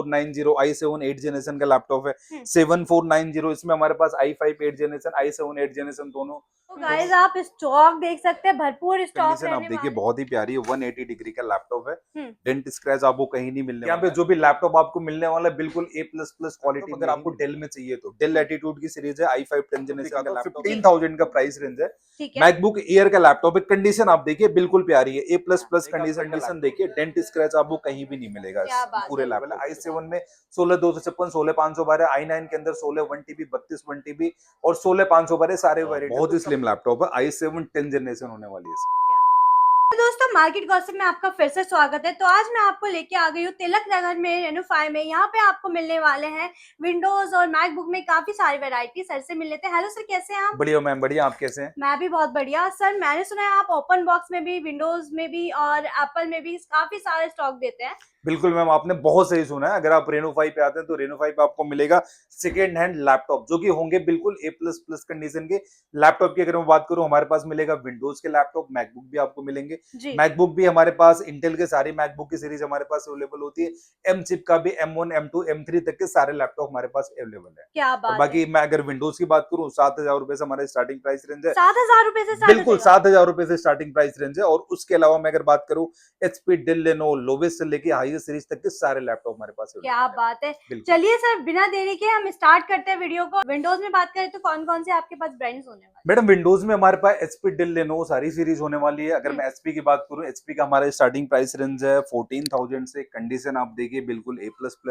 490 i7 8 generation का laptop है। 7490 इसमें हमारे पास i5 8 जनरेशन i7 8 जनरेशन दोनों। तो गाइस आप स्टॉक देख सकते हैं, भरपूर स्टॉक कंडीशन आप देखिए बहुत ही प्यारी है, 180 डिग्री का लैपटॉप है। डेंट स्क्रैच आपको कहीं नहीं मिलने। यहाँ पे जो भी लैपटॉप आपको मिलने वाला है बिल्कुल A++ क्वालिटी। अगर आपको डेल में चाहिए तो डेल लैटिट्यूड की सीरीज है, i5 10 जनरेशन का लैपटॉप 15,000 का प्राइस रेंज है। मैकबुक एयर का लैपटॉप है। कंडीशन आप देखिए बिल्कुल प्यारी है, A++ कंडीशन देखिए, डेंट स्क्रैच आपको कहीं भी नहीं मिलेगा पूरे लैपटॉप। i7 में 16 256 16 512, i9 के अंदर 16 1TB 32 1TB और 16 512 सारे वेरिएंट। बहुत ही स्लिम लैपटॉप है, i7 10 जनरेशन होने वाली है इसकी। तो दोस्तों मार्केट गॉसिप में आपका फिर से स्वागत है। तो आज मैं आपको लेके आ गई हूँ तिलक नगर में रेनो5 में। यहाँ पे आपको मिलने वाले हैं विंडोज और मैकबुक में काफी सारी वैरायटी। सर से मिल लेते हैं। हेलो सर, कैसे हैं आप? बढ़िया मैम, बढ़िया। आप कैसे हैं? मैं भी बहुत बढ़िया। सर मैंने सुना है आप ओपन बॉक्स में भी, विंडोज में भी और एप्पल में भी काफी सारे स्टॉक देते हैं। बिल्कुल मैम, आपने बहुत सही सुना है। अगर आप रेनो5 पे आते हैं तो रेनो5 पे आपको मिलेगा सेकेंड हैंड लैपटॉप जो कि होंगे बिल्कुल A++ कंडीशन के लैपटॉप की। अगर मैं बात करूं, हमारे पास मिलेगा विंडोज के लैपटॉप, मैकबुक भी आपको मिलेंगे। मैकबुक भी हमारे पास इंटेल के सारी मैकबुक की सीरीज हमारे पास अवेलेबल होती है। एम चिप का भी M1 M2 M3 तक के सारे लैपटॉप हमारे पास अवेलेबल है। क्या और बात बाकी है। मैं अगर विंडोज की बात करूं, 7,000 रुपए से हमारा स्टार्टिंग प्राइस रेंज है। 7,000 रुपए से स्टार्ट? बिल्कुल 7,000 रुपए से स्टार्टिंग प्राइस रेंज है। और उसके अलावा मैं अगर बात करूं, HP डेल लेनोवो लोवेस्ट से लेके हाईएस्ट सीरीज तक के सारे लैपटॉप हमारे पास है। क्या बात है। चलिए सर, बिना देरी के हम स्टार्ट करते हैं वीडियो को। विंडोज में बात करें तो कौन कौन से आपके पास ब्रांड्स होने वाले? मैडम विंडोज में हमारे पास HP डेल लेनोवो सारी सीरीज होने वाली है। अगर मैं HP की बात करूं, HP का हमारा स्टार्टिंग प्राइस रेंज है 14,000 से। कंडीशन आप देखिए बिल्कुल A++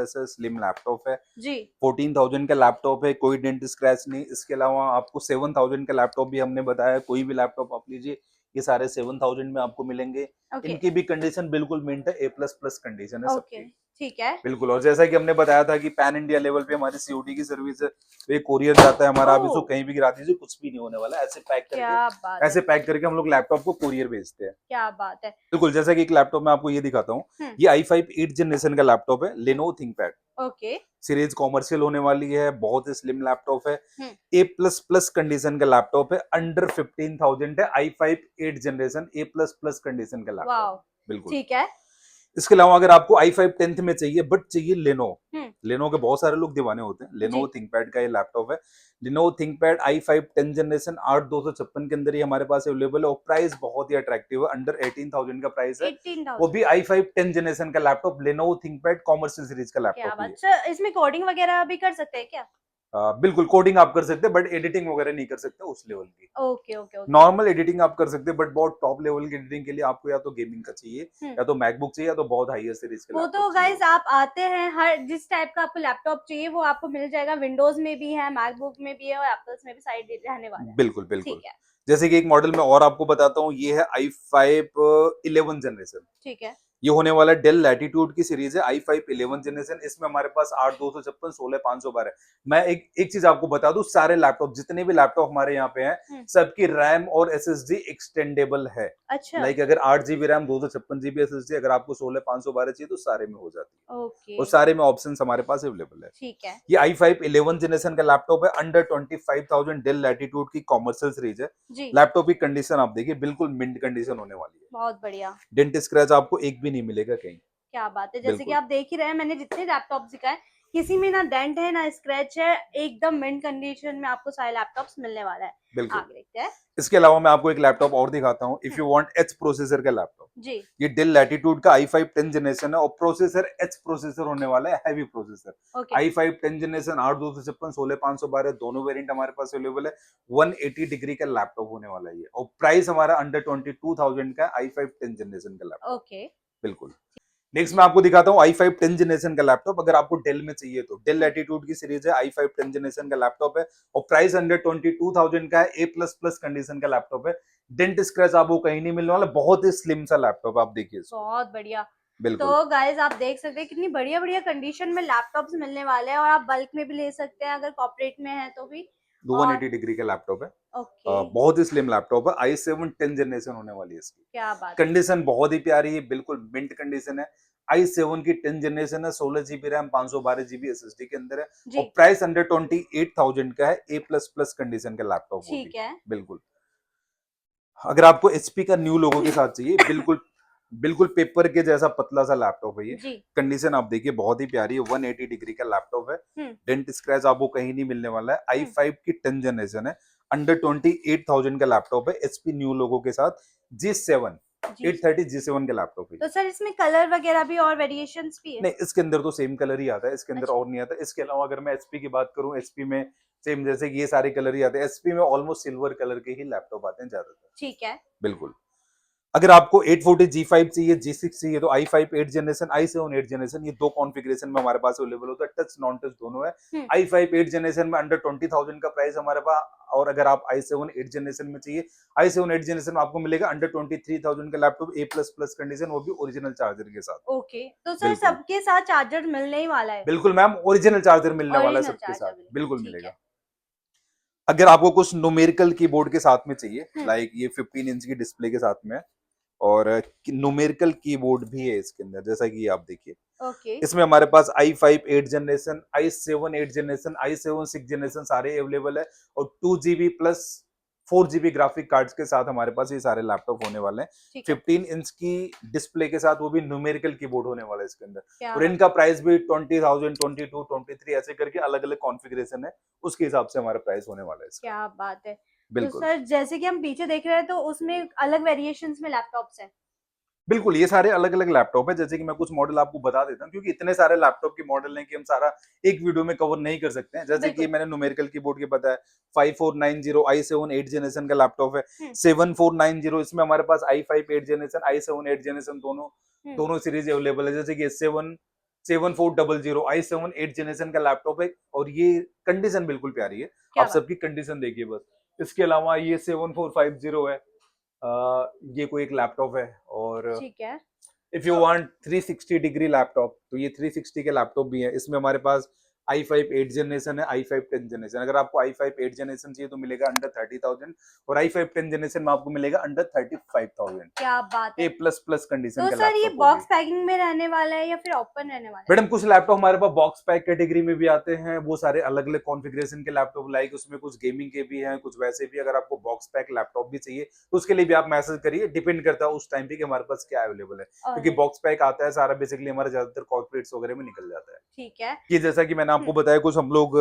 है, स्लिम लैपटॉप है जी। 14,000 का लैपटॉप है, कोई डेंट स्क्रैच नहीं। इसके अलावा आपको 7,000 का लैपटॉप भी हमने बताया, कोई भी लैपटॉप आप लीजिए, ये सारे 7,000 में आपको मिलेंगे। इनकी भी कंडीशन बिल्कुल मिंट है, A++ कंडीशन है सबकी। ठीक है, बिल्कुल। और जैसा कि हमने बताया था कि पैन इंडिया लेवल पे हमारी COD की सर्विस है, तो ये कोरियर जाता है हमारा। आप इसको कहीं भी गिरा दीजिए, कुछ भी नहीं होने वाला। ऐसे पैक करके हम लोग लैपटॉप को कोरियर भेजते हैं। क्या बात है। बिल्कुल। जैसा कि एक लैपटॉप में आपको ये दिखाता हूँ, ये i5 8 जनरेशन का लैपटॉप है, लेनोवो थिंकपैड सीरीज कॉमर्शियल होने वाली है। बहुत ही स्लिम लैपटॉप है, A++ कंडीशन का लैपटॉप है, अंडर 15,000 है। i5 8 जनरेशन A++ कंडीशन का लैपटॉप। बिल्कुल ठीक है। इसके अलावा अगर आपको i5 10th में चाहिए, बट चाहिए लेनो के बहुत सारे लोग दीवाने होते हैं। लेनोवो थिंकपैड का ये लैपटॉप है, लेनोवो थिंकपैड i5 10 जनरेशन 8256 के अंदर ही हमारे पास अवेलेबल है। और प्राइस बहुत ही अट्रैक्टिव है, अंडर 18,000 का प्राइस है। वो भी i5 10 जनरेशन का laptop, Lenovo ThinkPad commercial series का लैपटॉप है। अच्छा, इसमें कोडिंग वगैरह भी कर सकते हैं क्या? बिल्कुल कोडिंग आप कर सकते हैं, बट एडिटिंग वगैरह नहीं कर सकते उस लेवल की। ओके। नॉर्मल एडिटिंग आप कर सकते हैं, बट बहुत टॉप लेवल की एडिटिंग के लिए आपको या तो गेमिंग का चाहिए, या तो मैकबुक चाहिए, या तो बहुत हाईएस्ट सीरीज का। वो तो गाइस आप आते हैं, हर जिस टाइप का आपको लैपटॉप चाहिए वो आपको मिल जाएगा। विंडोज में भी है, मैकबुक में भी है और एप्पल्स में भी साइड रहने वाला है। बिल्कुल। ठीक है। जैसे कि एक मॉडल में और आपको बताता हूँ, ये है i5 11 जनरेशन। ठीक है। ये होने वाला डेल लैटिट्यूड की सीरीज है, i5 11 जनरेशन। इसमें हमारे पास 8256 16 512। मैं एक चीज आपको बता दूं, सारे लैपटॉप जितने भी लैपटॉप हमारे यहाँ पे हैं, सबकी रैम और SSD एक्सटेंडेबल है। अच्छा। लाइक अगर 8 GB रैम 256 GB SSD अगर आपको 16 512 चाहिए तो सारे में हो जाती है। और सारे में ऑप्शन हमारे पास अवेलेबल है। ठीक है। ये i5 11 जनरेशन का लैपटॉप है, अंडर 25,000 डेल लैटिट्यूड की कॉमर्शियल सीरीज है। लैपटॉप की कंडीशन आप देखिए बिल्कुल मिंट कंडीशन होने वाली है। बहुत बढ़िया। डेंट स्क्रैच आपको एक भी नहीं मिलेगा कहीं। क्या बात है। जैसे कि आप देख ही रहे हैं, मैंने जितने लैपटॉप दिखाए किसी में ना डेंट है ना स्क्रैच है, एकदम मिंट कंडीशन में आपको सारे लैपटॉप्स मिलने वाला है। बिल्कुल। आगे देखते हैं। इसके अलावा मैं आपको एक लैपटॉप और दिखाता हूँ, if you want H processor का लैपटॉप जी। ये डेल लैटिट्यूड का i5 10 जनरेशन है और प्रोसेसर H प्रोसेसर होने वाला है, हैवी प्रोसेसर। i5 10 जनरेशन 8256 16512 दोनों वेरिएंट हमारे पास अवेलेबल है। 180 डिग्री का लैपटॉप होने वाला है और प्राइस हमारा अंडर 22,000 का i5 10 जनरेशन का लैपटॉप। बिल्कुल। नेक्स्ट मैं आपको दिखाता हूँ i5 10 जनरेशन का लैपटॉप। अगर आपको डेल में चाहिए तो डेल लैटिट्यूड की सीरीज है, i5 10 जनरेशन का लैपटॉप है और प्राइस अंडर 22,000 का है। A++ कंडीशन का लैपटॉप है, डेंट स्क्रैच आपको कहीं नहीं मिलने वाला। बहुत ही स्लिम सा लैपटॉप, आप देखिए। बहुत बढ़िया। बिल्कुल। तो गाइज आप देख सकते हैं कितनी बढ़िया बढ़िया कंडीशन में लैपटॉप्स मिलने वाले हैं और आप बल्क में भी ले सकते हैं अगर कॉर्पोरेट में है तो भी। 180 डिग्री का लैपटॉप है। बहुत ही स्लिम लैपटॉप है, i7 10 जनरेशन होने वाली है इसकी। क्या बात। कंडीशन बहुत ही प्यारी है, बिल्कुल मिंट कंडीशन है। i7 की 10 जनरेशन है, 16 GB रैम 512 GB SSD के अंदर है और प्राइस अंडर 28,000 का है। A++ कंडीशन का लैपटॉप। ठीक है। बिल्कुल। अगर आपको HP का न्यू लोगो के साथ चाहिए, बिल्कुल बिल्कुल पेपर के जैसा पतला सा लैपटॉप है ये। जी। कंडीशन आप देखिए बहुत ही प्यारी है, 180 डिग्री का लैपटॉप है, डेंट स्क्रैच आपको कहीं नहीं मिलने वाला है। i5 की 10th जनरेशन है, अंडर 28,000 का लैपटॉप है, HP न्यू लोगो के साथ, G7 830 G7 का लैपटॉप है। तो सर इसमें कलर वगैरह भी और वेरिएशंस भी है? नहीं, इसके अंदर तो सेम कलर ही आता है, इसके अंदर अच्छा। और नहीं आता। इसके अलावा अगर मैं HP की बात करूं, HP में सेम जैसे कि ये सारे कलर ही आते हैं। HP में ऑलमोस्ट सिल्वर कलर के ही लैपटॉप आते हैं ज्यादातर। ठीक है। बिल्कुल। अगर आपको 840 G5 चाहिए, G6 चाहिए, तो i5 8th generation, i7 8th generation, ये दो कॉन्फ़िगरेशन में हमारे पास अवेलेबल होता है। टच नॉन टच दोनों है। i5 8th जनरेशन में अंडर 20,000 का प्राइस हमारे पास, और अगर आप i7 8th जनरेशन में चाहिए, i7 8th जनरेशन में आपको मिलेगा अंडर 23,000 का लैपटॉप, A++ कंडीशन, वो भी ओरिजिनल चार्जर के साथ। ओके, तो सर सबके साथ चार्जर मिलने ही वाला है? बिल्कुल मैम, ओरिजिनल चार्जर मिलने वाला है सबके साथ, बिल्कुल मिलेगा। अगर आपको कुछ न्यूमेरिकल कीबोर्ड के साथ में चाहिए, लाइक ये 15 इंच की डिस्प्ले के साथ में, और न्यूमेरिकल कीबोर्ड भी है इसके अंदर, जैसा कि आप देखिए। इसमें हमारे पास i5 8th generation, i7 8th generation, i7 6th generation सारे अवेलेबल है, और 2GB plus 4GB graphic cards के साथ हमारे पास ये सारे लैपटॉप होने वाले हैं। 15 इंच की डिस्प्ले के साथ, वो भी न्यूमेरिकल कीबोर्ड होने वाला है इसके अंदर, और इनका प्राइस भी 20,000, 22, 23 ऐसे करके अलग अलग कॉन्फ़िगरेशन है, उसके हिसाब से हमारा प्राइस होने वाला है। क्या बात है। तो सर जैसे कि हम पीछे देख रहे हैं, तो उसमें अलग वेरिएशंस में लैपटॉप्स हैं? बिल्कुल, ये सारे अलग अलग लैपटॉप है। जैसे कि मैं कुछ मॉडल आपको बता देता हूँ, क्योंकि इतने सारे लैपटॉप के मॉडल हैं कि हम सारा एक वीडियो में कवर नहीं कर सकते हैं। जैसे कि मैंने न्यूमेरिकल कीबोर्ड के बताया, 5490 i7 8th जनरेशन का लैपटॉप है। 7490 इसमें हमारे पास i5 8th generation, i7 8th generation दोनों सीरीज अवेलेबल है। जैसे कि 7400 i7 8th जनरेशन का लैपटॉप है, और ये कंडीशन बिल्कुल प्यारी है। आप सबकी कंडीशन देखिए बस। इसके अलावा ये 7450 है, ये कोई एक लैपटॉप है। और ठीक है। If you want 360 degree laptop, तो ये 360 के लैपटॉप भी है। इसमें हमारे पास i5 8th जनरेशन है, i5 10th जनरेशन। अगर आपको i5 8th जनरेशन चाहिए तो मिलेगा अंडर 30,000, और i5 10th जनरेशन में आपको मिलेगा अंडर 35,000। क्या बात है। A++ कंडीशन तो का सर ये लैपटॉप बॉक्स पैकिंग में रहने वाला है या फिर ओपन रहने वाला है? मैडम कुछ लैपटॉप हमारे पास बॉक्स पैक कैटेगरी में भी आते हैं, वो सारे अलग अलग कॉन्फ़िगरेशन के लैपटॉप, लाइक उसमें कुछ गेमिंग के भी हैं, कुछ वैसे भी। अगर आपको बॉक्स पैक लैपटॉप भी चाहिए तो उसके लिए भी आप मैसेज करिए, डिपेंड करता है उस टाइम पे कि हमारे पास क्या अवेलेबल है, क्योंकि बॉक्स पैक आता है सारा बेसिकली हमारा ज्यादातर कॉर्पोरेट्स वगैरह में निकल जाता है। ठीक है। कि जैसा कि मैंने आपको बताया, कुछ हम लोग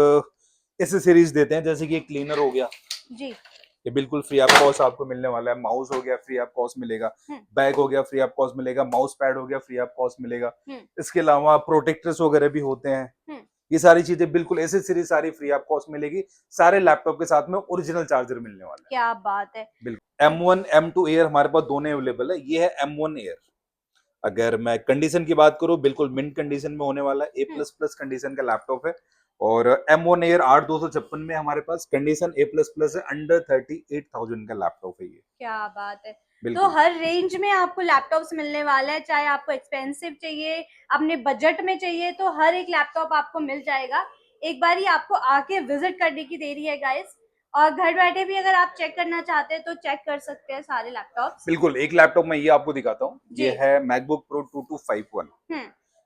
एसेसरीज देते हैं, जैसे कि एक क्लीनर हो गया जी, ये बिल्कुल फ्री ऑफ कॉस्ट आपको मिलने वाला है। माउस हो गया, फ्री ऑफ कॉस्ट मिलेगा। बैग हो गया, फ्री ऑफ कॉस्ट मिलेगा। माउस पैड हो गया, फ्री ऑफ कॉस्ट मिलेगा। इसके अलावा प्रोटेक्टर्स वगैरह भी होते हैं। ये सारी चीजें बिल्कुल एसेसरीज सारी फ्री ऑफ कॉस्ट मिलेगी। सारे लैपटॉप के साथ में ओरिजिनल चार्जर मिलने वाला है। क्या बात है। बिल्कुल। M1 M2 एयर हमारे पास दोनों अवेलेबल है। ये है M1 एयर। अगर मैं कंडीशन की बात करूं, बिल्कुल मिंट कंडीशन में होने वाला है, A++ कंडीशन का लैपटॉप है, और M1 एयर 8256 में हमारे पास कंडीशन A++ है, अंडर 38,000 का लैपटॉप है ये। क्या बात है। तो हर रेंज में आपको लैपटॉप्स मिलने वाला है, चाहे आपको एक्सपेंसिव चाहिए, अपने बजट में चाहिए, तो हर एक लैपटॉप आपको मिल जाएगा। एक बार ही आपको आके विजिट करने की देरी है गाइस, और घर बैठे भी अगर आप चेक करना चाहते हैं तो चेक कर सकते हैं सारे लैपटॉप्स। बिल्कुल, एक लैपटॉप मैं ये आपको दिखाता हूँ, ये है मैकबुक प्रो 2251।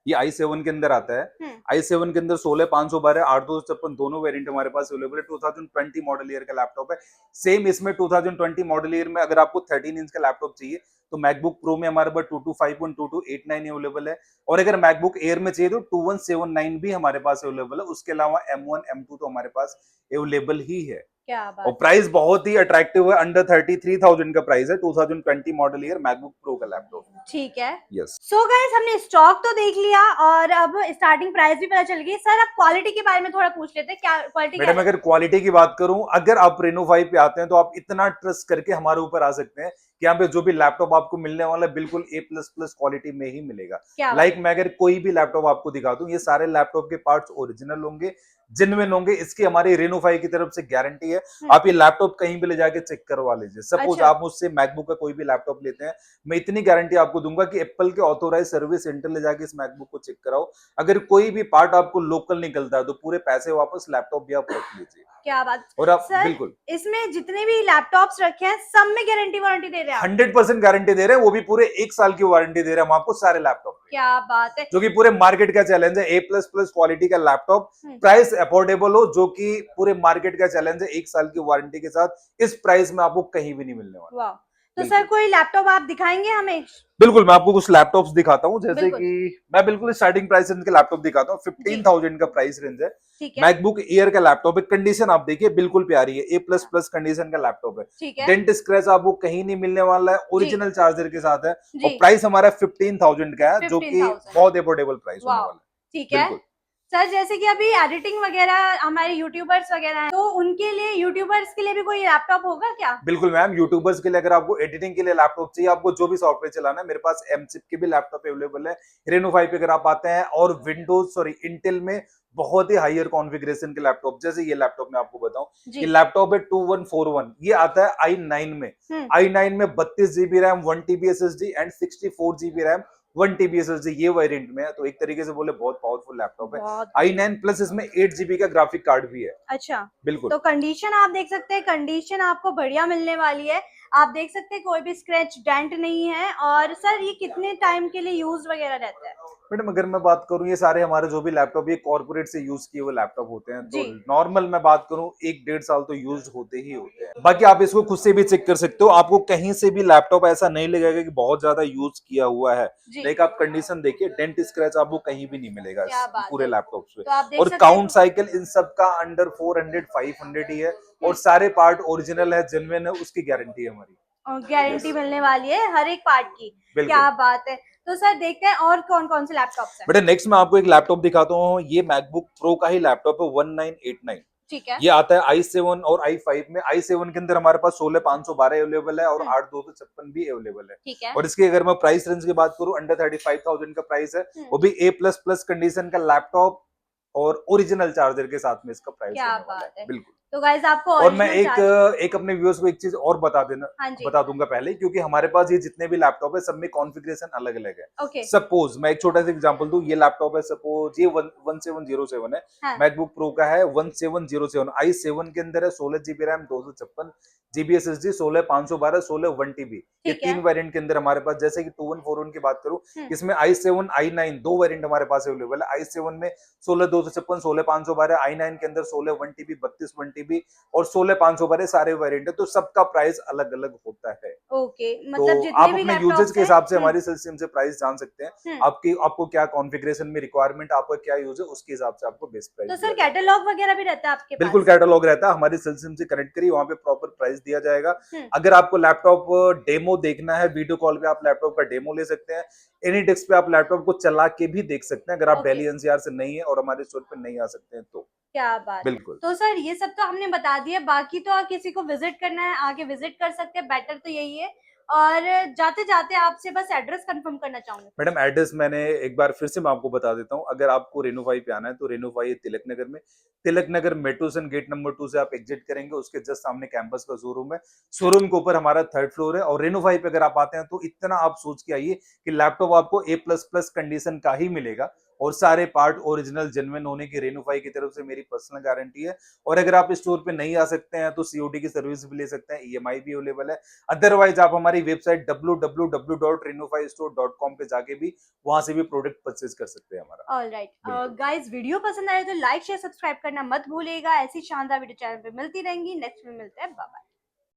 ये i7 के अंदर आता है। i7 के अंदर 16512 8256 दोनों वेरिएंट हमारे पास अवेलेबल है। 2020 मॉडल ईयर का लैपटॉप है। सेम इसमें 2020 मॉडल ईयर में अगर आपको 13 इंच का लैपटॉप चाहिए तो मैकबुक प्रो में हमारे पास 2251 2289 अवेलेबल है, और अगर मैकबुक एयर में चाहिए तो 2179 भी हमारे पास अवेलेबल है। उसके अलावा M1 M2 तो हमारे पास अवेलेबल ही है। क्या बात। और प्राइस बहुत ही अट्रैक्टिव है, अंडर 33,000 का प्राइस है। 2020 मॉडल ईयर मैकबुक प्रो का लैपटॉप। ठीक है। यस। सो गाइस, हमने स्टॉक तो देख लिया और अब स्टार्टिंग प्राइस भी पता चल गई। सर अब क्वालिटी के बारे में थोड़ा पूछ लेते हैं, क्या क्वालिटी? मैडम अगर क्वालिटी की बात करूं, अगर आप रेनो 5 पे आते हैं तो आप इतना ट्रस्ट करके हमारे ऊपर आ सकते हैं कि यहाँ पे जो भी लैपटॉप आपको मिलने वाला है बिल्कुल A++ क्वालिटी में ही मिलेगा। लाइक मैं अगर कोई भी लैपटॉप आपको दिखा दूं, ये सारे लैपटॉप के पार्ट्स ओरिजिनल होंगे, जेन्युइन होंगे। इसकी हमारी रेनो 5 की तरफ से गारंटी है। आप ये लैपटॉप कहीं भी ले जाके चेक करवा लीजिए। सपोज आप मुझसे मैकबुक का कोई भी लैपटॉप लेते हैं, मैं इतनी गारंटी आपको दूंगा कि एप्पल के ऑथोराइज सर्विस सेंटर ले जाके इस मैकबुक को चेक कराओ। अगर कोई भी पार्ट आपको लोकल निकलता है तो पूरे पैसे वापस, लैपटॉप भी आप रख लीजिए। क्या बात। और आप सर, बिल्कुल इसमें जितने भी लैपटॉप्स रखे हैं सब में गारंटी वारंटी दे रहे हैं? 100% गारंटी दे रहे हैं, वो भी पूरे 1 साल की वारंटी दे रहे हैं हम आपको सारे लैपटॉप। क्या बात है। जो कि पूरे मार्केट का चैलेंज है। A++ क्वालिटी का लैपटॉप, प्राइस अफोर्डेबल हो, जो कि पूरे मार्केट का चैलेंज है। 1 साल की वारंटी के साथ इस प्राइस में आपको कहीं भी नहीं मिलने वाला। तो सर कोई लैपटॉप आप दिखाएंगे हमें? बिल्कुल, मैं आपको कुछ लैपटॉप्स दिखाता हूँ, जैसे बिल्कुल। कि मैं बिल्कुल स्टार्टिंग प्राइस रेंज के लैपटॉप दिखाता हूँ। 15,000 का प्राइस रेंज है। ठीक है। मैकबुक एयर का लैपटॉप है, कंडीशन आप देखिए बिल्कुल प्यारी है, A++ कंडीशन का लैपटॉप है। ठीक है। डेंट स्क्रैच आपको कहीं नहीं मिलने वाला है, ओरिजिनल चार्जर के साथ है और जी। प्राइस हमारा 15,000 का है, जो कि 15,000 बहुत अफोर्डेबल प्राइस होने वाह, वाला है। ठीक है। बिल्कुल। सर जैसे कि अभी एडिटिंग वगैरह हमारे यूट्यूबर्स वगैरह हैं, तो उनके लिए यूट्यूबर्स के लिए भी कोई लैपटॉप होगा क्या? बिल्कुल मैम, यूट्यूबर्स के लिए अगर आपको एडिटिंग के लिए लैपटॉप चाहिए, आपको जो भी सॉफ्टवेयर चलाना है, मेरे पास एमचिप के भी लैपटॉप अवेलेबल है। रेनो 5 पे अगर आप आते हैं, और इंटेल में बहुत ही हायर कॉन्फ़िगरेशन के लैपटॉप, जैसे ये लैपटॉप मैं आपको बताऊं, ये लैपटॉप है 2141, ये आता है i9 में। i9 में 32 GB RAM, 1 TB SSD and 64 GB RAM, 1 TB SSD, ये वेरिएंट में है। तो एक तरीके से बोले बहुत पावरफुल लैपटॉप है। i9 प्लस इसमें 8 GB का ग्राफिक कार्ड भी है। अच्छा, बिल्कुल। तो कंडीशन आप देख सकते हैं, कंडीशन आपको बढ़िया मिलने वाली है। आप देख सकते हैं कोई भी स्क्रैच डेंट नहीं है। और सर ये कितने टाइम के लिए यूज वगैरह रहता है? मैडम अगर मैं बात करूं, ये सारे हमारे जो भी लैपटॉप ये कॉर्पोरेट से यूज किए हुए लैपटॉप होते हैं, तो नॉर्मल मैं बात करूं 1-1.5 साल तो यूज होते ही होते हैं। बाकी आप इसको खुद से भी चेक कर सकते हो, आपको कहीं से भी लैपटॉप ऐसा नहीं लगेगा कि बहुत ज्यादा यूज किया हुआ है। लाइक आप कंडीशन देखिए, डेंट स्क्रैच आपको कहीं भी नहीं मिलेगा पूरे लैपटॉप पे। तो और काउंट साइकिल इन सब का अंडर 400-500 ही है, और सारे पार्ट ओरिजिनल है, जेन्युइन है, उसकी गारंटी है हमारी। गारंटी मिलने वाली है हर एक पार्ट की। क्या बात है। तो सर देखते हैं और कौन कौन से लैपटॉप्स हैं। बेटा नेक्स्ट मैं आपको एक लैपटॉप दिखाता हूँ, ये मैकबुक प्रो का ही लैपटॉप है, 1989। ठीक है। ये आता है i7 और i5 में। i7 के अंदर हमारे पास 16512 अवेलेबल है और 8256 भी अवेलेबल है। ठीक है। और इसकी अगर मैं प्राइस रेंज की बात करूं, अंडर 35,000 का प्राइस है, वो भी A++ कंडीशन का लैपटॉप और ओरिजिनल चार्जर के साथ में इसका प्राइस होने वाला है। बिल्कुल। तो गाइस आपको और मैं एक अपने व्यूअर्स को एक चीज और बता दूंगा पहले, क्योंकि हमारे पास ये जितने भी लैपटॉप है, सब में कॉन्फ़िगरेशन अलग अलग है। सपोज मैं एक छोटा सा एग्जांपल दूं, ये लैपटॉप है, सपोज ये 1707 है, मैकबुक प्रो का है 1707, i7 के अंदर है, 16 GB RAM, 256 GB SSD, 16512, 16 1 TB, ये 3 वेरिएंट के अंदर हमारे पास। जैसे कि 2141 की बात करूं, इसमें i7 i9 दो वेरिएंट हमारे पास अवेलेबल है। i7 में 16256, 16512, i9 के अंदर 16 1 TB, 32 1 TB और 16512 सारे वेरिएंट है, तो सबका प्राइस अलग अलग होता है। मतलब तो आप अपने यूजेज के हिसाब से हमारी सिस्टम से प्राइस जान सकते हैं। आपको क्या कॉन्फ़िगरेशन में रिक्वायरमेंट, आपका क्या यूज है, उसके हिसाब से आपको बेस्ट प्राइस। तो सर कैटलॉग वगैरह भी रहता है आपके पास? बिल्कुल कैटलॉग रहता है, हमारी सिस्टम से कनेक्ट करिए, वहां पे प्रॉपर प्राइस दिया जाएगा। अगर आपको लैपटॉप डेमो देखना है, वीडियो कॉल पे आप लैपटॉप का डेमो ले सकते हैं। एनी डेस्क पे आप लैपटॉप को चला के भी देख सकते हैं, अगर आप दिल्ली NCR से नहीं है और हमारे स्टोर पे नहीं आ सकते हैं तो। क्या बात। बिल्कुल। तो सर ये सब तो हमने बता दिया, बाकी तो आप किसी को विजिट करना है आके विजिट कर सकते हैं, बेटर तो यही है। और जाते जाते आपसे बस एड्रेस कंफर्म करना चाहूंगा। मैडम एड्रेस मैंने एक बार फिर से मैं आपको बता देता हूँ, अगर आपको रेनो 5 पे आना है तो रेनो 5 तिलक नगर में, Tilak Nagar metro station gate number 2 से आप एग्जिट करेंगे, उसके जस्ट सामने कैंपस का शोरूम है। शोरूम के ऊपर हमारा 3rd फ्लोर है। और रेनो 5 पे अगर आप आते हैं तो इतना आप सोच के आइए कि लैपटॉप आपको A++ कंडीशन का ही मिलेगा, और सारे पार्ट ओरिजिनल जेन्युइन होने की रेनो 5 की तरफ से मेरी पर्सनल गारंटी है। और अगर आप स्टोर पे नहीं आ सकते हैं तो COD की सर्विस भी ले सकते हैं, EMI भी अवेलेबल है। अदरवाइज आप हमारी वेबसाइट www.reno5store.com पे जाके भी वहां से भी प्रोडक्ट परचेज कर सकते हैं हमारा। ऑलराइट गाइस, वीडियो पसंद आए तो लाइक शेयर सब्सक्राइब करना मत भूलिएगा। ऐसी शानदार वीडियो चैनल पे मिलती रहेंगी। नेक्स्ट में मिलते हैं, बाय बाय।